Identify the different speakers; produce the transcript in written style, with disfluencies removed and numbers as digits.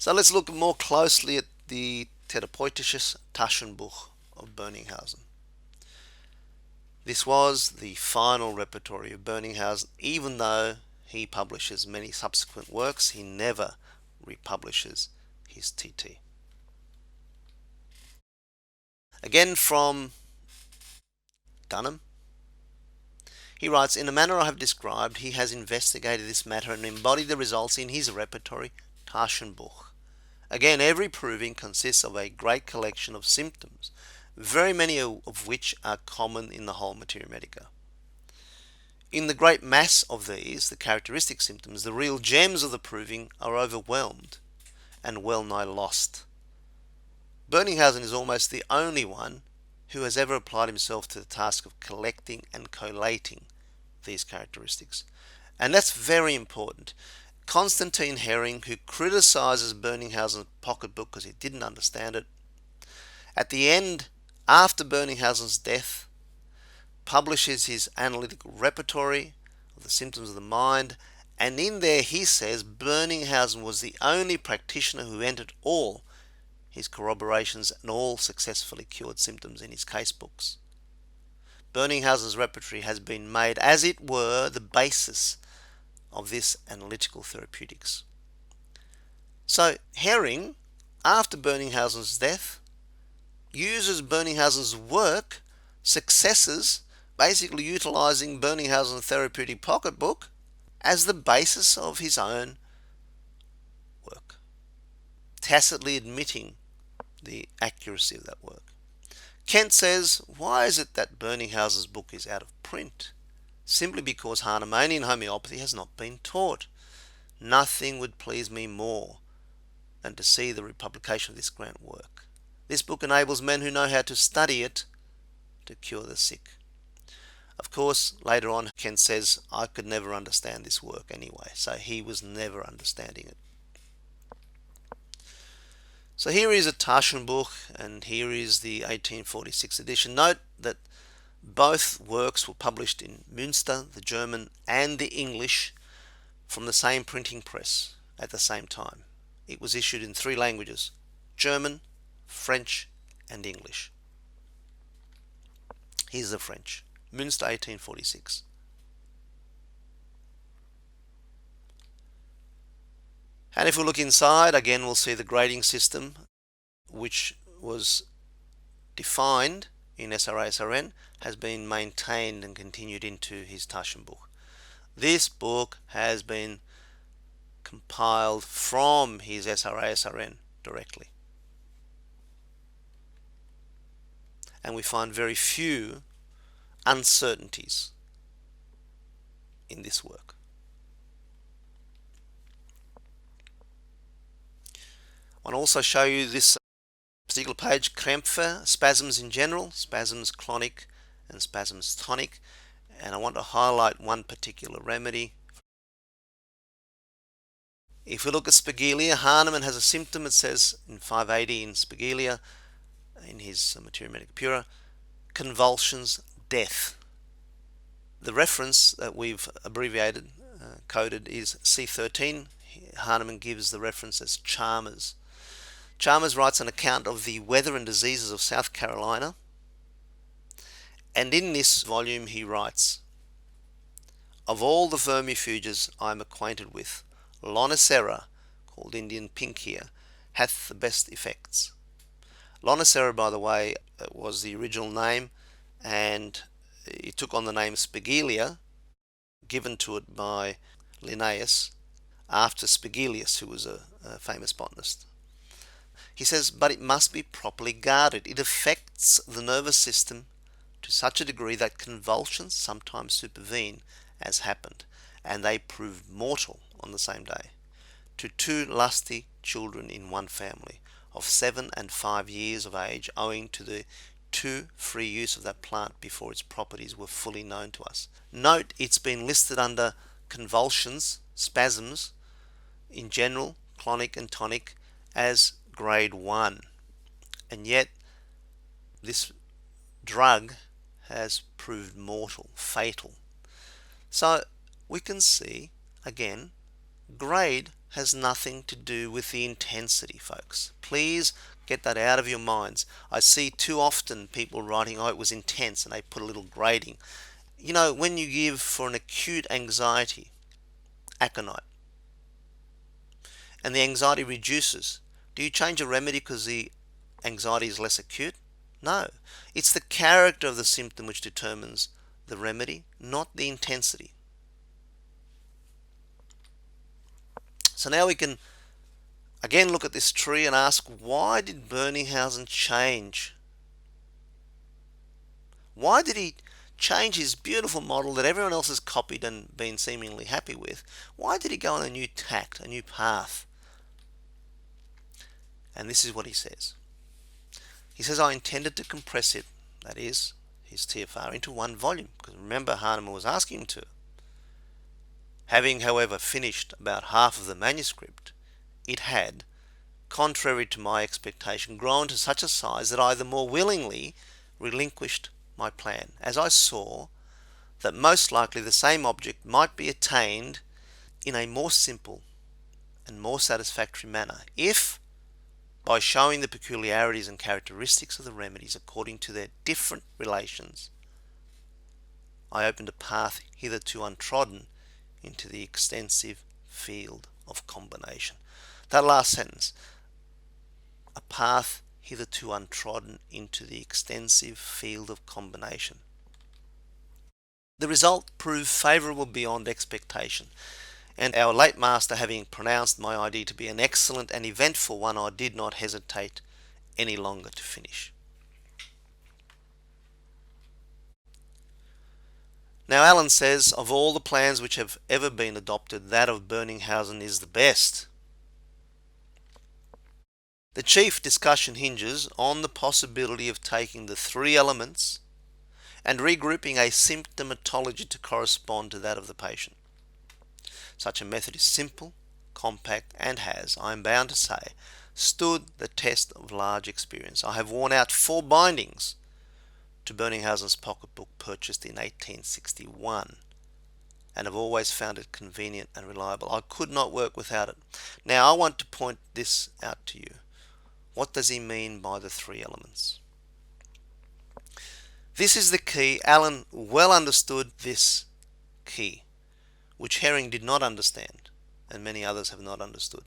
Speaker 1: So let's look more closely at the Therapeutisches Taschenbuch of Boenninghausen. This was the final repertory of Boenninghausen. Even though he publishes many subsequent works, he never republishes his TT. Again from Dunham, he writes, in the manner I have described, he has investigated this matter and embodied the results in his repertory Taschenbuch. Again, every proving consists of a great collection of symptoms, very many of which are common in the whole materia medica. In the great mass of these, the characteristic symptoms, the real gems of the proving, are overwhelmed and well nigh lost. Boenninghausen is almost the only one who has ever applied himself to the task of collecting and collating these characteristics. And that's very important. Constantin Herring, who criticizes Boenninghausen's pocketbook because he didn't understand it, at the end, after Boenninghausen's death, publishes his analytical repertory of the symptoms of the mind, and in there he says Boenninghausen was the only practitioner who entered all his corroborations and all successfully cured symptoms in his casebooks. Boenninghausen's repertory has been made, as it were, the basis of this analytical therapeutics. So Herring, after Boenninghausen's death, uses Boenninghausen's work, successes, basically utilizing Boenninghausen's therapeutic pocketbook as the basis of his own work, tacitly admitting the accuracy of that work. Kent says, why is it that Boenninghausen's book is out of print? Simply because Hahnemannian homeopathy has not been taught. Nothing would please me more than to see the republication of this great work. This book enables men who know how to study it to cure the sick. Of course, later on, Kent says, I could never understand this work anyway, so he was never understanding it. So here is a Taschenbuch, and here is the 1846 edition. Note that both works were published in Münster, the German, and the English from the same printing press at the same time. It was issued in 3 languages: German, French, and English. Here's the French. Münster, 1846. And if we look inside, again we'll see the grading system, which was defined in SRA-SRN, has been maintained and continued into his Taschenbuch. This book has been compiled from his SRA-SRN directly. And we find very few uncertainties in this work. I want to also show you this particular page, Krämpfe, spasms in general, spasms clonic and spasms tonic, and I want to highlight one particular remedy. If we look at Spigelia, Hahnemann has a symptom. It says in 580 in Spigelia, in his Materia Medica Pura, convulsions, death. The reference that we've abbreviated, coded, is C13. Hahnemann gives the reference as Chalmers. Chalmers writes an account of the weather and diseases of South Carolina, and in this volume he writes, of all the vermifuges I am acquainted with, Lonicera, called Indian pink here, hath the best effects. Lonicera, by the way, was the original name, and it took on the name Spigelia, given to it by Linnaeus after Spigelius, who was a famous botanist. He says, but it must be properly guarded. It affects the nervous system to such a degree that convulsions sometimes supervene, as happened, and they proved mortal on the same day, to 2 lusty children in one family, of 7 and 5 years of age, owing to the too free use of that plant before its properties were fully known to us. Note, it's been listed under convulsions, spasms, in general, clonic and tonic, as grade 1, and yet this drug has proved mortal, fatal. So we can see again grade has nothing to do with the intensity, folks. Please get that out of your minds. I see too often people writing, oh, it was intense, and they put a little grading. You know, when you give for an acute anxiety, aconite, and the anxiety reduces, do you change a remedy because the anxiety is less acute? No. It's the character of the symptom which determines the remedy, not the intensity. So now we can again look at this tree and ask, why did Boenninghausen change? Why did he change his beautiful model that everyone else has copied and been seemingly happy with? Why did he go on a new tact, a new path? And this is what he says. He says, I intended to compress it, that is, his TFR, into one volume, because remember, Hahnemann was asking him to. Having, however, finished about half of the manuscript, it had, contrary to my expectation, grown to such a size that I the more willingly relinquished my plan, as I saw that most likely the same object might be attained in a more simple and more satisfactory manner, if, by showing the peculiarities and characteristics of the remedies according to their different relations, I opened a path hitherto untrodden into the extensive field of combination. That last sentence, a path hitherto untrodden into the extensive field of combination. The result proved favourable beyond expectation, and our late master having pronounced my idea to be an excellent and eventful one, I did not hesitate any longer to finish. Now Allen says, of all the plans which have ever been adopted, that of Boenninghausen is the best. The chief discussion hinges on the possibility of taking the three elements and regrouping a symptomatology to correspond to that of the patient. Such a method is simple, compact, and has, I am bound to say, stood the test of large experience. I have worn out 4 bindings to Boenninghausen's pocketbook purchased in 1861, and have always found it convenient and reliable. I could not work without it. Now I want to point this out to you. What does he mean by the 3 elements? This is the key. Allen well understood this key, which Herring did not understand, and many others have not understood.